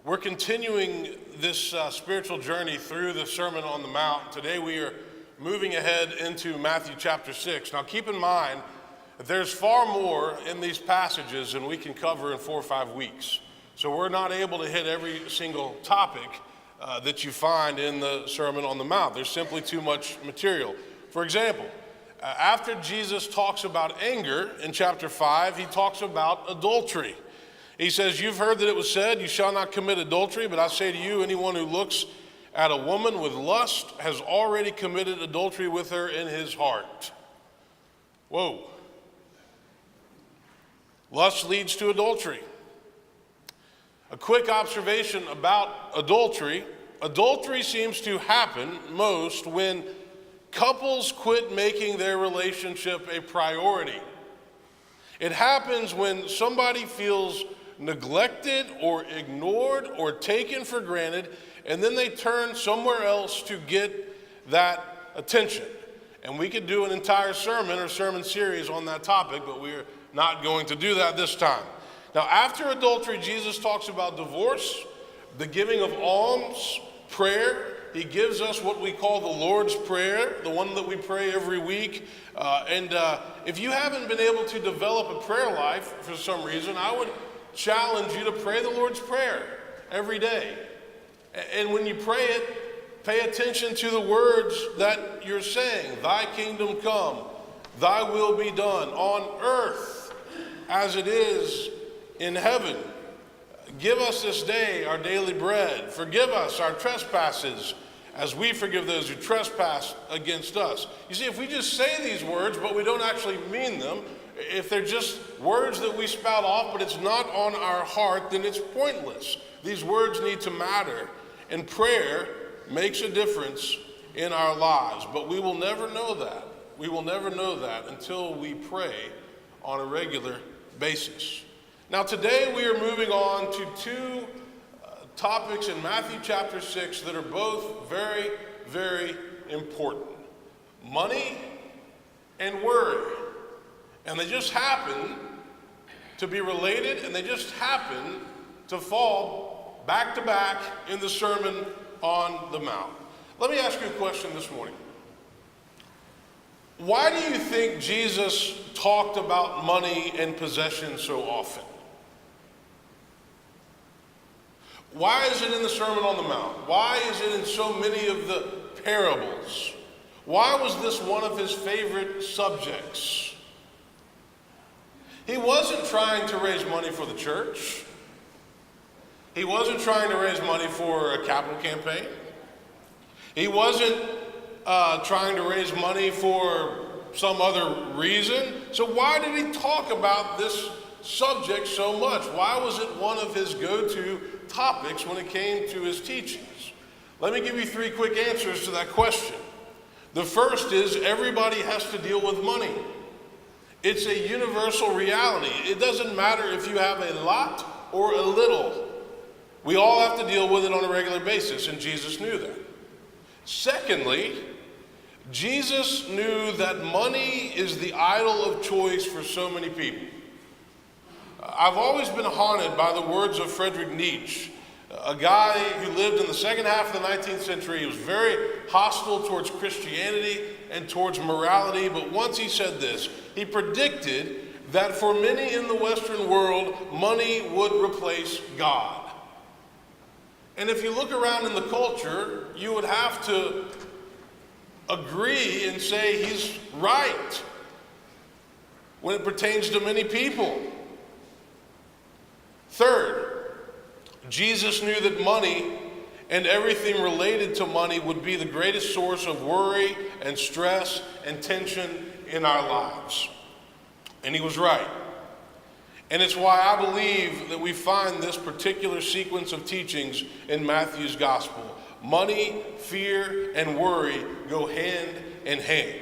We're continuing this spiritual journey through the Sermon on the Mount. Today we are moving ahead into Matthew chapter 6. Now keep in mind that there's far more in these passages than we can cover in 4 or 5 weeks. So we're not able to hit every single topic that you find in the Sermon on the Mount. There's simply too much material. For example, after Jesus talks about anger in chapter 5, he talks about adultery. He says, "You've heard that it was said, you shall not commit adultery, but I say to you, anyone who looks at a woman with lust has already committed adultery with her in his heart." Whoa. Lust leads to adultery. A quick observation about adultery. Adultery seems to happen most when couples quit making their relationship a priority. It happens when somebody feels neglected or ignored or taken for granted, and then they turn somewhere else to get that attention. And we could do an entire sermon or sermon series on that topic, but we're not going to do that this time. Now, after adultery, Jesus talks about divorce, the giving of alms, prayer. He gives us what we call the Lord's Prayer, the one that we pray every week. If you haven't been able to develop a prayer life for some reason, I would challenge you to pray the Lord's Prayer every day. And when you pray it, pay attention to the words that you're saying. Thy kingdom come, thy will be done on earth as it is in heaven. Give us this day our daily bread. Forgive us our trespasses as we forgive those who trespass against us. You see, if we just say these words, but we don't actually mean them, if they're just words that we spout off, but it's not on our heart, then it's pointless. These words need to matter. And prayer makes a difference in our lives. But we will never know that. We will never know that until we pray on a regular basis. Now today we are moving on to two topics in Matthew chapter 6 that are both very, very important. Money and worry. And they just happen to be related, and they just happen to fall back to back in the Sermon on the Mount. Let me ask you a question this morning. Why do you think Jesus talked about money and possessions so often? Why is it in the Sermon on the Mount? Why is it in so many of the parables? Why was this one of his favorite subjects? He wasn't trying to raise money for the church. He wasn't trying to raise money for a capital campaign. He wasn't trying to raise money for some other reason. So why did he talk about this subject so much? Why was it one of his go-to topics when it came to his teachings? Let me give you 3 quick answers to that question. The first is everybody has to deal with money. It's a universal reality. It doesn't matter if you have a lot or a little. We all have to deal with it on a regular basis, and Jesus knew that. Secondly, Jesus knew that money is the idol of choice for so many people. I've always been haunted by the words of Friedrich Nietzsche, a guy who lived in the second half of the 19th century. He was very hostile towards Christianity and towards morality, but once he said this, he predicted that for many in the Western world, money would replace God. And if you look around in the culture, you would have to agree and say he's right when it pertains to many people. Third, Jesus knew that money and everything related to money would be the greatest source of worry and stress and tension in our lives. And he was right. And it's why I believe that we find this particular sequence of teachings in Matthew's gospel. Money, fear, and worry go hand in hand.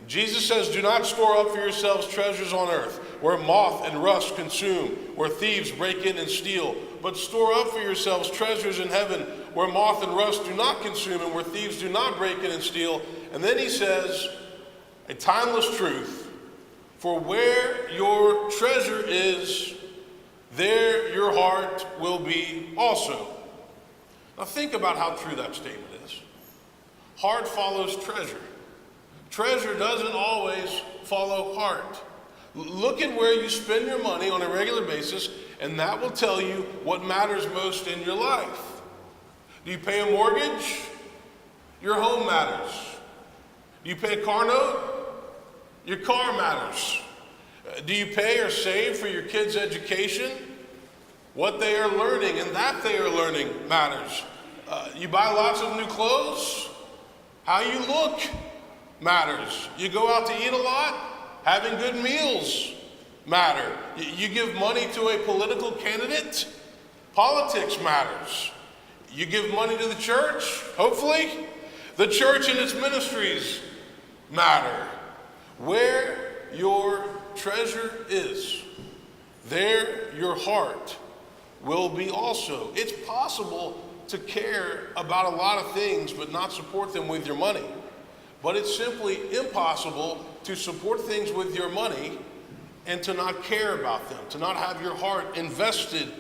Jesus says, "Do not store up for yourselves treasures on earth, where moth and rust consume, where thieves break in and steal. But store up for yourselves treasures in heaven, where moth and rust do not consume, and where thieves do not break in and steal." And then he says, a timeless truth, "For where your treasure is, there your heart will be also. Now think about how true that statement is. Heart follows treasure. Treasure doesn't always follow heart. Look at where you spend your money on a regular basis, and that will tell you what matters most in your life. Do you pay a mortgage? Your home matters. Do you pay a car note? Your car matters. Do you pay or save for your kids' education? What they are learning and that they are learning matters. You buy lots of new clothes? How you look matters. You go out to eat a lot? Having good meals matter. You give money to a political candidate? Politics matters. You give money to the church? Hopefully. The church and its ministries matter. Where your treasure is, there your heart will be also. It's possible to care about a lot of things but not support them with your money. But it's simply impossible to support things with your money and to not care about them, to not have your heart invested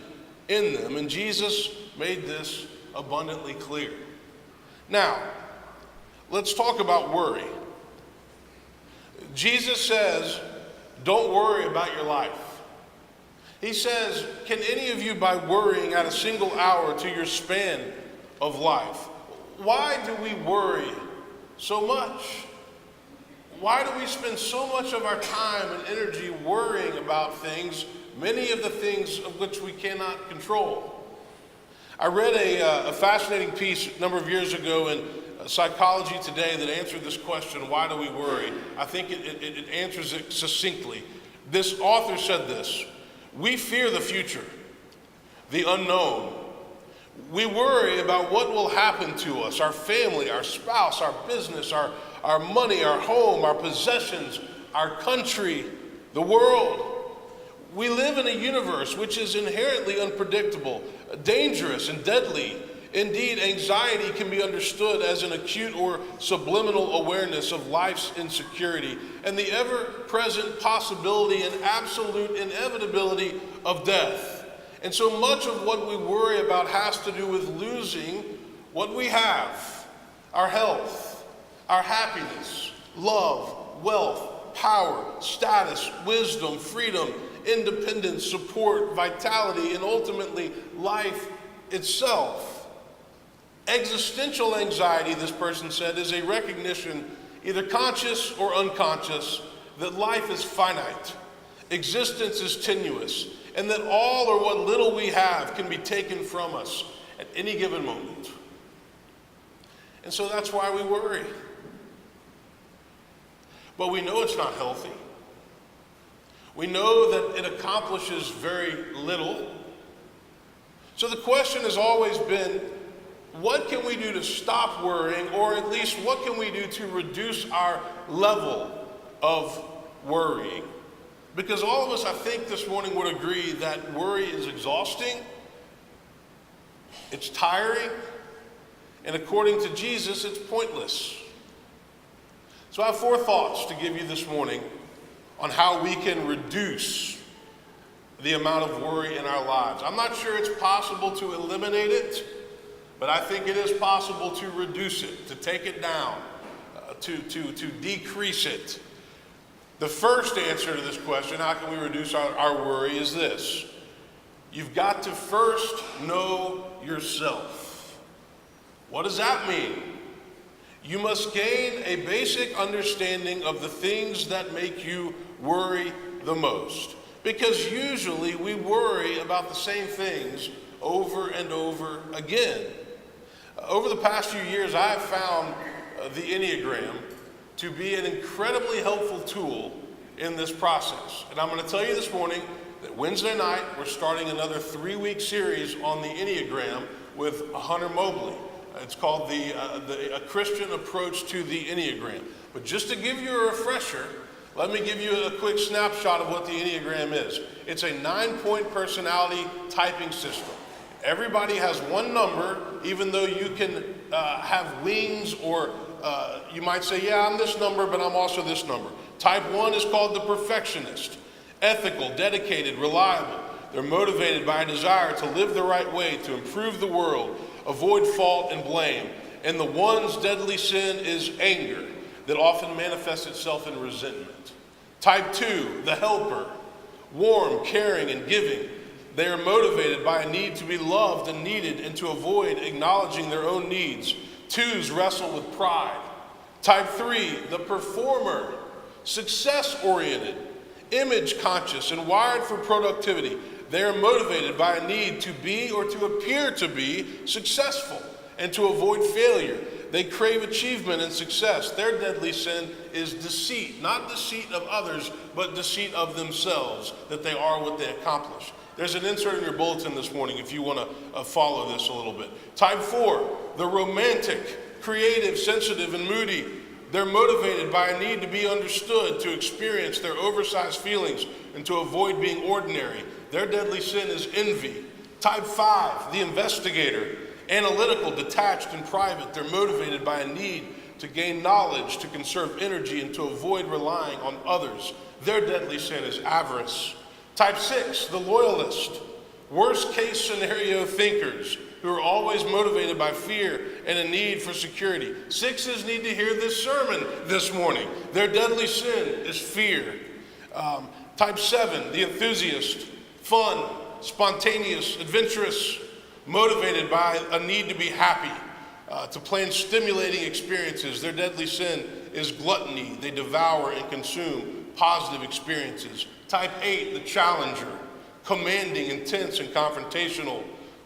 in them. And Jesus made this abundantly clear. Now, let's talk about worry. Jesus says, don't worry about your life. He says, can any of you, by worrying, add a single hour to your span of life? Why do we worry so much? Why do we spend so much of our time and energy worrying about things, many of the things of which we cannot control? I read a fascinating piece a number of years ago in Psychology Today that answered this question, why do we worry? I think it answers it succinctly. This author said this: we fear the future, the unknown. We worry about what will happen to us, our family, our spouse, our business, our money, our home, our possessions, our country, the world. We live in a universe which is inherently unpredictable, dangerous, and deadly. Indeed, anxiety can be understood as an acute or subliminal awareness of life's insecurity and the ever-present possibility and absolute inevitability of death. And so much of what we worry about has to do with losing what we have: our health, our happiness, love, wealth, power, status, wisdom, freedom, independence, support, vitality, and ultimately life itself. Existential anxiety, this person said, is a recognition, either conscious or unconscious, that life is finite, existence is tenuous, and that all or what little we have can be taken from us at any given moment. And so that's why we worry. But we know it's not healthy. We know that it accomplishes very little. So the question has always been, what can we do to stop worrying, or at least what can we do to reduce our level of worrying? Because all of us, I think, this morning would agree that worry is exhausting, it's tiring, and according to Jesus, it's pointless. So I have 4 thoughts to give you this morning on how we can reduce the amount of worry in our lives. I'm not sure it's possible to eliminate it, but I think it is possible to reduce it, to take it down, to decrease it. The first answer to this question, how can we reduce our worry, is this: you've got to first know yourself. What does that mean? You must gain a basic understanding of the things that make you worry the most. Because usually we worry about the same things over and over again. Over the past few years, I have found the Enneagram to be an incredibly helpful tool in this process. And I'm going to tell you this morning that Wednesday night, we're starting another 3-week series on the Enneagram with Hunter Mobley. It's called A Christian Approach to the Enneagram. But just to give you a refresher, let me give you a quick snapshot of what the Enneagram is. It's a 9-point personality typing system. Everybody has one number, even though you can have wings, or you might say, yeah, I'm this number, but I'm also this number. Type 1 is called the perfectionist, ethical, dedicated, reliable. They're motivated by a desire to live the right way, to improve the world, avoid fault and blame. And the one's deadly sin is anger that often manifests itself in resentment. Type 2, the helper, warm, caring, and giving. They are motivated by a need to be loved and needed and to avoid acknowledging their own needs. 2s wrestle with pride. Type 3, the performer, success-oriented, image-conscious, and wired for productivity. They are motivated by a need to be or to appear to be successful and to avoid failure. They crave achievement and success. Their deadly sin is deceit, not deceit of others, but deceit of themselves, that they are what they accomplish. There's an insert in your bulletin this morning if you want to follow this a little bit. Type 4, the romantic, creative, sensitive, and moody. They're motivated by a need to be understood, to experience their oversized feelings, and to avoid being ordinary. Their deadly sin is envy. Type 5, the investigator, analytical, detached, and private. They're motivated by a need to gain knowledge, to conserve energy, and to avoid relying on others. Their deadly sin is avarice. Type 6, the loyalist, worst case scenario thinkers who are always motivated by fear and a need for security. 6s need to hear this sermon this morning. Their deadly sin is fear. Type 7, the enthusiast, fun, spontaneous, adventurous, motivated by a need to be happy, to plan stimulating experiences. Their deadly sin is gluttony. They devour and consume positive experiences. Type 8, the challenger, commanding, intense, and confrontational.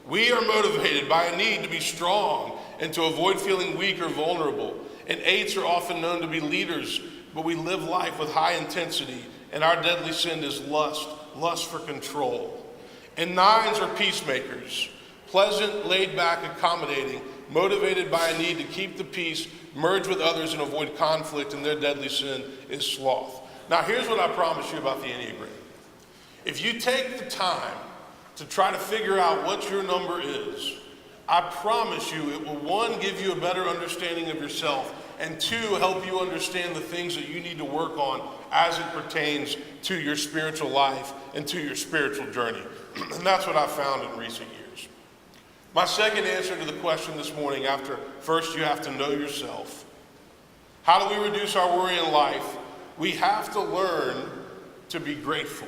We are motivated by a need to be strong and to avoid feeling weak or vulnerable. And 8s are often known to be leaders, but we live life with high intensity, and our deadly sin is lust for control. And 9s are peacemakers, pleasant, laid back, accommodating, motivated by a need to keep the peace, merge with others, and avoid conflict, and their deadly sin is sloth. Now, here's what I promise you about the Enneagram. If you take the time to try to figure out what your number is, I promise you it will, 1, give you a better understanding of yourself, and 2, help you understand the things that you need to work on as it pertains to your spiritual life and to your spiritual journey. And that's what I've found in recent years. My second answer to the question this morning, after first you have to know yourself. How do we reduce our worry in life? We have to learn to be grateful.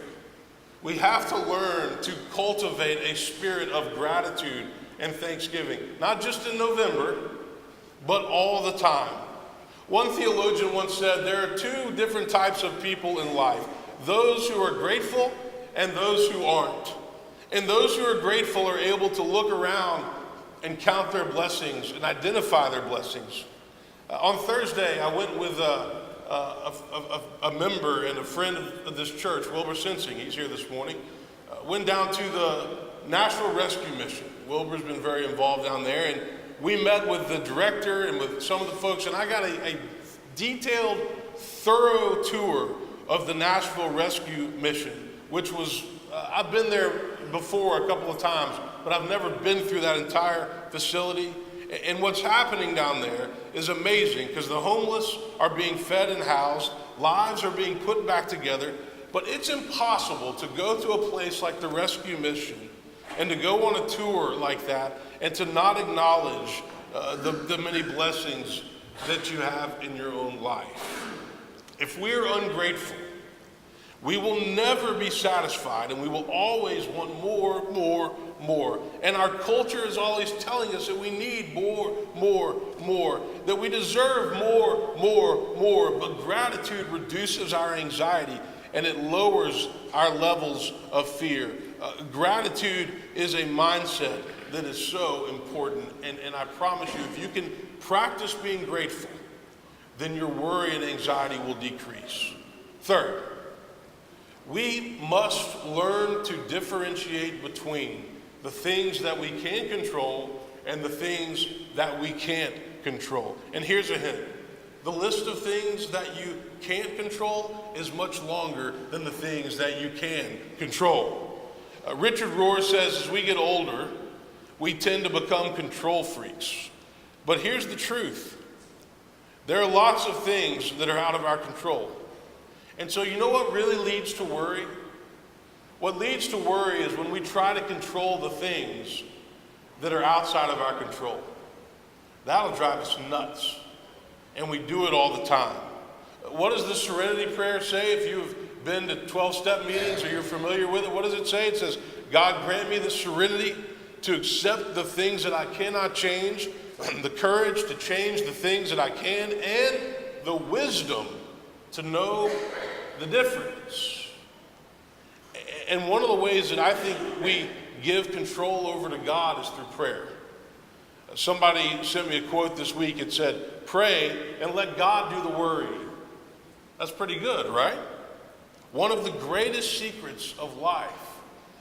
We have to learn to cultivate a spirit of gratitude and thanksgiving, not just in November, but all the time. One theologian once said there are 2 different types of people in life: those who are grateful and those who aren't. And those who are grateful are able to look around and count their blessings and identify their blessings. On Thursday, I went with a member and a friend of this church, Wilbur Sensing. He's here this morning. Went down to the Nashville Rescue Mission. Wilbur's been very involved down there, and we met with the director and with some of the folks, and I got a detailed, thorough tour of the Nashville Rescue Mission, which was, I've been there before a couple of times, but I've never been through that entire facility. And what's happening down there is amazing, because the homeless are being fed and housed, lives are being put back together, but it's impossible to go to a place like the Rescue Mission and to go on a tour like that and to not acknowledge the many blessings that you have in your own life. If we're ungrateful, we will never be satisfied, and we will always want more, more, more. And our culture is always telling us that we need more, more, more, that we deserve more, more, more. But gratitude reduces our anxiety, and it lowers our levels of fear. Gratitude is a mindset that is so important. And I promise you, if you can practice being grateful, then your worry and anxiety will decrease. Third, we must learn to differentiate between the things that we can control and the things that we can't control. And here's a hint. The list of things that you can't control is much longer than the things that you can control. Richard Rohr says as we get older, we tend to become control freaks. But here's the truth. There are lots of things that are out of our control. And so you know what really leads to worry? What leads to worry is when we try to control the things that are outside of our control. That'll drive us nuts. And we do it all the time. What does the serenity prayer say? If you've been to 12-step meetings or you're familiar with it, what does it say? It says, God grant me the serenity to accept the things that I cannot change, the courage to change the things that I can, and the wisdom to know the difference. And one of the ways that I think we give control over to God is through prayer. Somebody sent me a quote this week. It said, pray and let God do the worrying. That's pretty good, right? One of the greatest secrets of life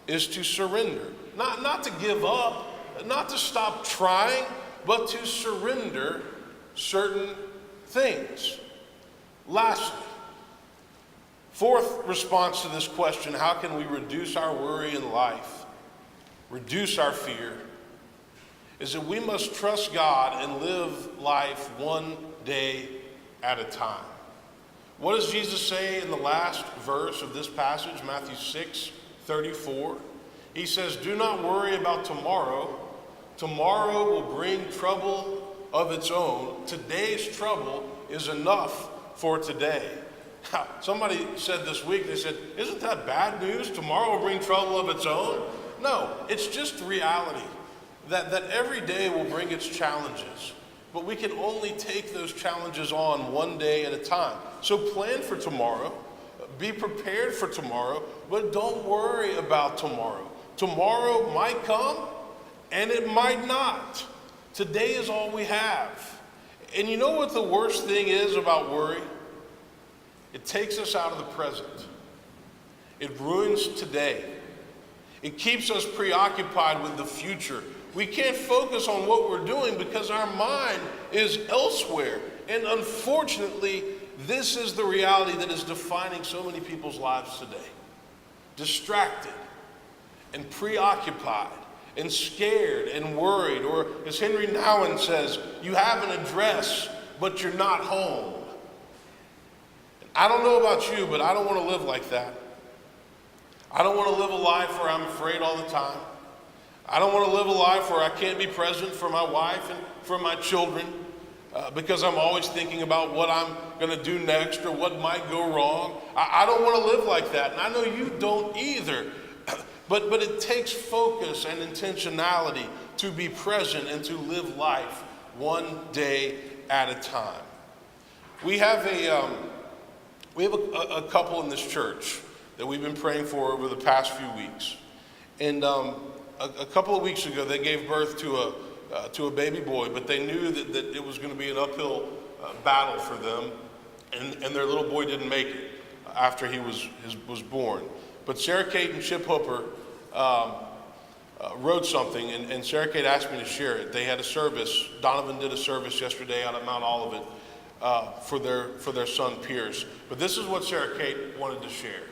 is to surrender. Not to give up, not to stop trying, but to surrender certain things. Lastly, fourth response to this question, how can we reduce our worry in life, reduce our fear, is that we must trust God and live life one day at a time. What does Jesus say in the last verse of this passage, Matthew 6:34? He says, do not worry about tomorrow. Tomorrow will bring trouble of its own. Today's trouble is enough for today. Somebody said this week, they said, isn't that bad news? Tomorrow will bring trouble of its own? No, it's just reality. That every day will bring its challenges. But we can only take those challenges on one day at a time. So plan for tomorrow. Be prepared for tomorrow. But don't worry about tomorrow. Tomorrow might come and it might not. Today is all we have. And you know what the worst thing is about worry? It takes us out of the present. It ruins today. It keeps us preoccupied with the future. We can't focus on what we're doing because our mind is elsewhere. And unfortunately, this is the reality that is defining so many people's lives today. Distracted and preoccupied and scared and worried. Or as Henry Nouwen says, you have an address, but you're not home. I don't know about you, but I don't want to live like that. I don't want to live a life where I'm afraid all the time. I don't want to live a life where I can't be present for my wife and for my children because I'm always thinking about what I'm going to do next or what might go wrong. I don't want to live like that, and I know you don't either. But it takes focus and intentionality to be present and to live life one day at a time. We have a couple in this church that we've been praying for over the past few weeks. And a couple of weeks ago, they gave birth to a baby boy, but they knew that it was going to be an uphill battle for them, and their little boy didn't make it after he was born. But Sarah Kate and Chip Hooper wrote something, and Sarah Kate asked me to share it. They had a service. Donovan did a service yesterday out at Mount Olivet for their son Pierce. But this is what Sarah Kate wanted to share.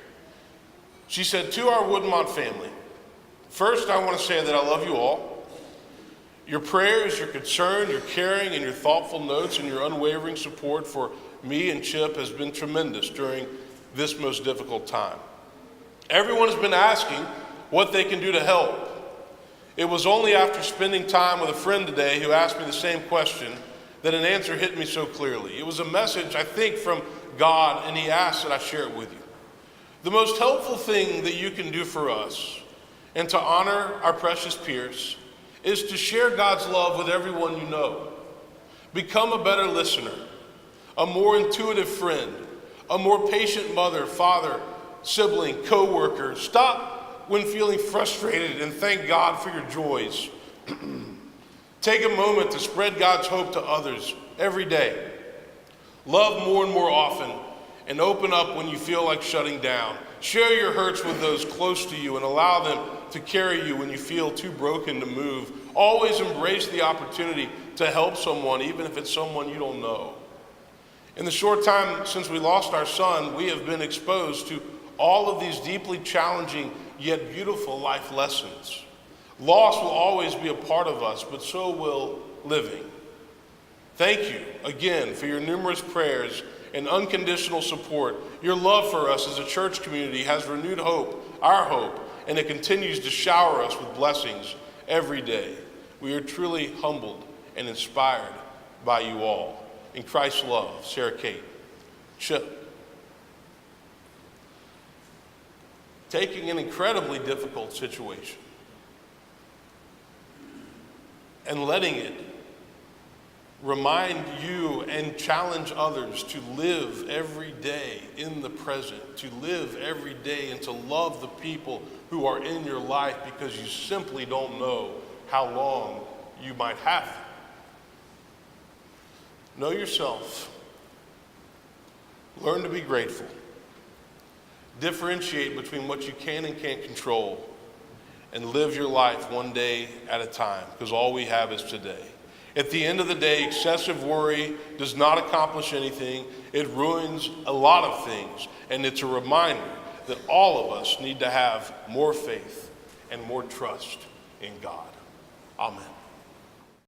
She said, to our Woodmont family, first I want to say that I love you all. Your prayers, your concern, your caring, and your thoughtful notes and your unwavering support for me and Chip has been tremendous during this most difficult time. Everyone has been asking what they can do to help. It was only after spending time with a friend today who asked me the same question that an answer hit me so clearly. It was a message, I think, from God, and he asked that I share it with you. The most helpful thing that you can do for us and to honor our precious Pierce is to share God's love with everyone you know. Become a better listener, a more intuitive friend, a more patient mother, father, sibling, co-worker. Stop when feeling frustrated and thank God for your joys. Take a moment to spread God's hope to others every day. Love more and more often, and open up when you feel like shutting down. Share your hurts with those close to you and allow them to carry you when you feel too broken to move. Always embrace the opportunity to help someone, even if it's someone you don't know. In the short time since we lost our son, we have been exposed to all of these deeply challenging yet beautiful life lessons. Loss will always be a part of us, but so will living. Thank you again for your numerous prayers and unconditional support. Your love for us as a church community has renewed hope, our hope, and it continues to shower us with blessings every day. We are truly humbled and inspired by you all. In Christ's love, Sarah Kate, Chip. Taking an incredibly difficult situation and letting it remind you and challenge others to live every day in the present, to live every day and to love the people who are in your life, because you simply don't know how long you might have them. Know yourself. Learn to be grateful. Differentiate between what you can and can't control, and live your life one day at a time, because all we have is today. At the end of the day, excessive worry does not accomplish anything. It ruins a lot of things, and it's a reminder that all of us need to have more faith and more trust in God. Amen.